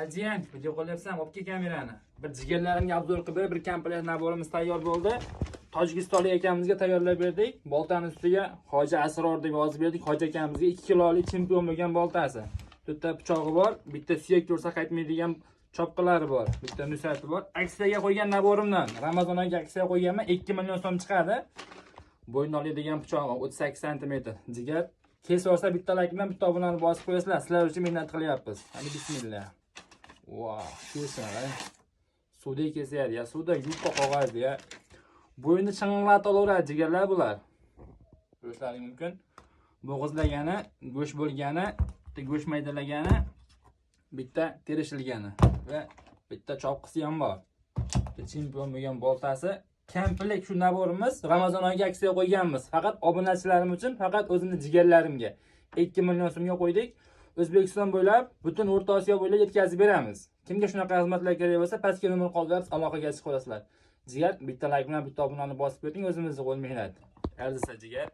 Ajiyan, video qo'lyapsan, olib kel kamerani. Bir jigarlarimga obzor qilib, bir komplekt naborimiz tayyor bo'ldi. Tojikistonlik akamizga tayyorlab berdik. Boltani ustiga Hoji Asror deb yozib berdik. Hoji akamizga 2 kilolik chempion bo'lgan boltasi. Bitta pichog'i bor, bitta suyak ko'rsa qaytmaydigan chopqilari bor, bitta nusati bor. Aksiyaga qo'ygan naborimdan Ramazon oyiga aksiyaga qo'yganman, 2 million so'm chiqadi. Bo'yin oladigan pichog'i 38 sm. Jigar kesib olsa bitta like bilan bitta obunani bosib qo'yasizlar. Sizlar uchun mehnat qilyapmiz. Hadi bismillah. Wow, kesinglar. Suvda kesyapti, ya suvda yupqa qog'oz ya. Bo'yinni chinglatib olaveradi jigarlar bular. Ko'rishlaring mumkin. Bo'g'izlagani, go'sht bo'lgani, bitta go'sht maydalagani, bitta terishilgani va bitta chopqisi ham bor. Chempion bo'lgan boltasi. Komplekt shu naborimiz Ramazon oyiga aksiyaga qo'yganmiz. Faqat obunachilarim uchun, faqat o'zimni jigarlarimga 2 million so'mga qo'ydik. O'zbekiston bo'ylab, butun O'rta Osiyo bo'ylab yetkazib beramiz. Kimga shunaqa xizmatlar kerak bo'lsa, pastga nomer qoldirib aloqaga chiqib olasizlar. Jigar bitta like bilan bitta obunani bosib bering, o'zimizning qo'l mehnat. Arzisa jigar.